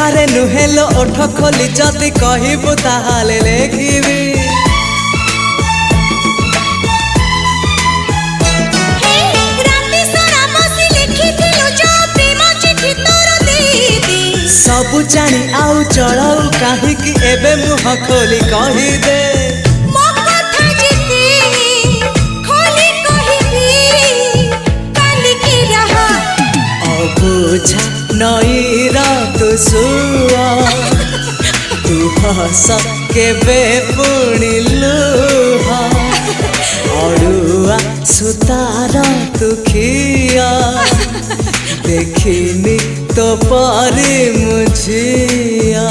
आरे नुहेलो ओठ खोली जदि कहबू ताहाले लेखिबी सबु जानी आउ चढ़ाऊ काहीकि एबे मुह खोली कही दे अबुझा नईर तू सुआ तू हस केबे पुणी लुह अड़ुआ सुतार तू खिया देखिनी तो पारे मुझिया।